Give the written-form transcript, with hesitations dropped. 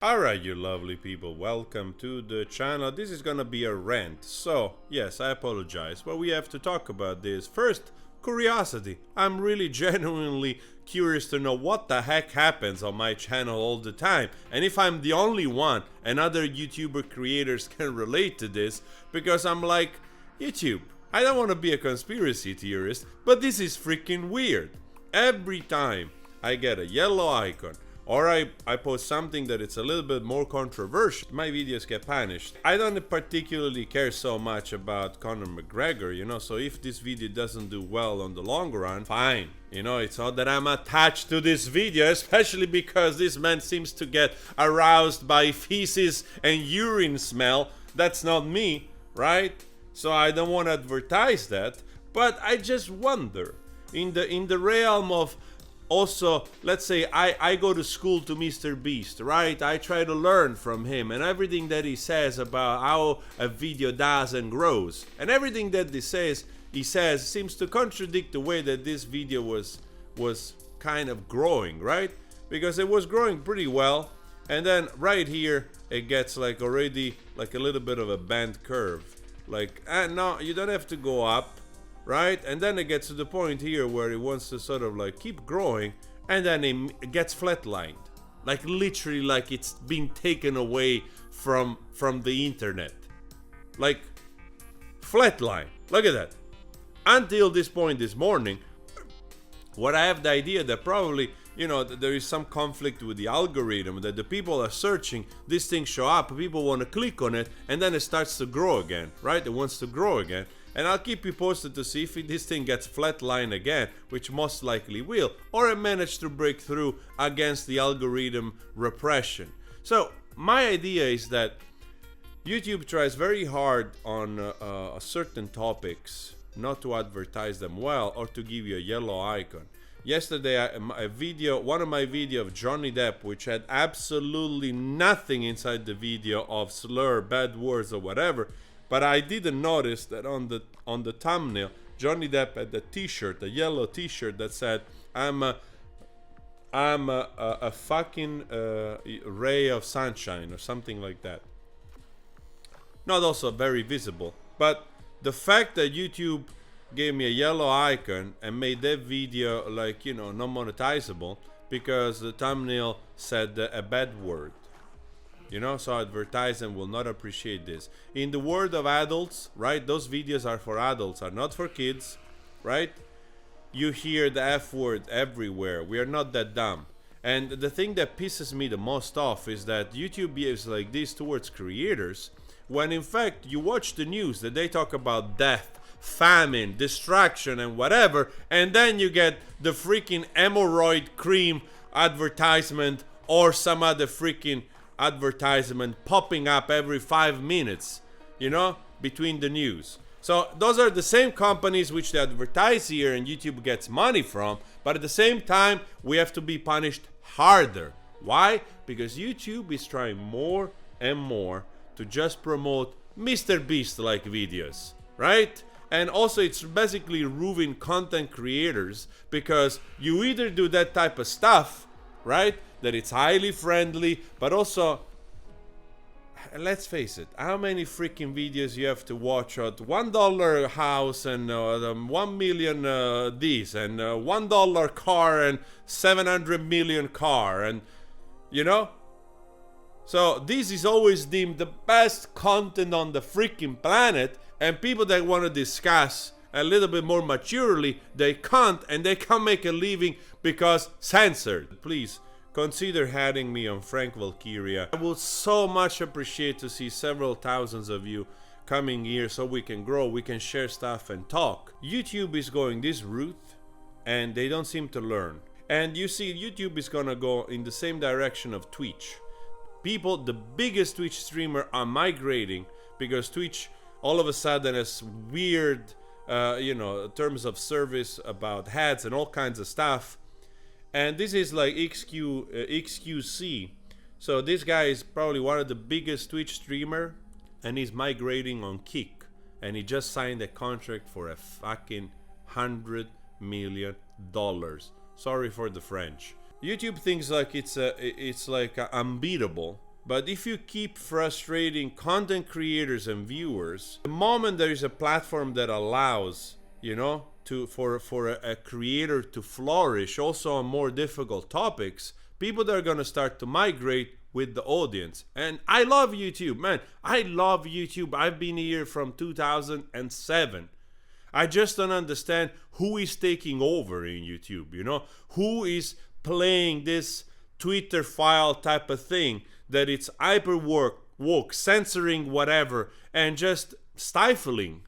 Alright, you lovely people, welcome to the channel. This is gonna be a rant, so yes, I apologize, but we have to talk about this. First, curiosity. I'm really genuinely curious to know what the heck happens on my channel all the time, and if I'm the only one and other YouTuber creators can relate to this, because I'm like, YouTube, I don't want to be a conspiracy theorist, but this is freaking weird. Every time I get a yellow icon, or I post something that it's a little bit more controversial, my videos get punished. I don't particularly care so much about Conor McGregor, so if this video doesn't do well on the long run, fine. It's not that I'm attached to this video, especially because this man seems to get aroused by feces and urine smell. That's not me, right? So I don't want to advertise that, but I just wonder, in the realm of, also, let's say I go to school to Mr. Beast, right? I try to learn from him and everything that he says about how a video does and grows. And everything that he says seems to contradict the way that this video was kind of growing, right? Because it was growing pretty well, and then right here it gets like already like a little bit of a bent curve. Like, no, you don't have to go up. Right? And then it gets to the point here where it wants to sort of like keep growing, and then it gets flatlined. Like literally like it's being taken away from the internet. Like flatline. Look at that. Until this point this morning, what I have the idea that probably, there is some conflict with the algorithm, that the people are searching, these things show up, people want to click on it, and then it starts to grow again, right? It wants to grow again. And I'll keep you posted to see if this thing gets flatline again, which most likely will, or it managed to break through against the algorithm repression. So my idea is that YouTube tries very hard on certain topics not to advertise them well or to give you a yellow icon. Yesterday, one of my video of Johnny Depp, which had absolutely nothing inside the video of slur, bad words, or whatever, but I didn't notice that on the thumbnail, Johnny Depp had a T-shirt, a yellow T-shirt that said, "I'm a fucking ray of sunshine," or something like that. Not also very visible, but the fact that YouTube gave me a yellow icon and made that video like, not monetizable because the thumbnail said a bad word. So advertising will not appreciate this. In the world of adults, right, those videos are for adults, are not for kids, right? You hear the F word everywhere. We are not that dumb. And the thing that pisses me the most off is that YouTube behaves like this towards creators, when in fact you watch the news that they talk about death, famine, destruction, and whatever, and then you get the freaking hemorrhoid cream advertisement or some other freaking advertisement popping up every 5 minutes, between the news. So those are the same companies which they advertise here and YouTube gets money from, but at the same time we have to be punished harder. Why? Because YouTube is trying more and more to just promote Mr. Beast like videos, right? And also it's basically ruining content creators, because you either do that type of stuff, right, that it's highly friendly, but also, let's face it, how many freaking videos you have to watch at $1 house and 1 million this and $1 car and 700 million car, and so this is always deemed the best content on the freaking planet, and people that want to discuss a little bit more maturely, they can't, and they can't make a living because censored. Please consider adding me on Frank Valkyria. I would so much appreciate to see several thousands of you coming here so we can grow, we can share stuff and talk. YouTube is going this route and they don't seem to learn. And you see, YouTube is gonna go in the same direction of Twitch. People, the biggest Twitch streamer, are migrating because Twitch all of a sudden has weird terms of service about ads and all kinds of stuff. And this is like XQC. So this guy is probably one of the biggest Twitch streamer, and he's migrating on Kick. And he just signed a contract for a fucking $100 million. Sorry for the French. YouTube thinks like it's like unbeatable But if you keep frustrating content creators and viewers, the moment there is a platform that allows, you know, for a creator to flourish also on more difficult topics, people are going to start to migrate with the audience. And I love YouTube, man. I love YouTube. I've been here from 2007. I just don't understand who is taking over in YouTube, you know? Who is playing this Twitter file type of thing that it's hyper woke, censoring whatever, and just stifling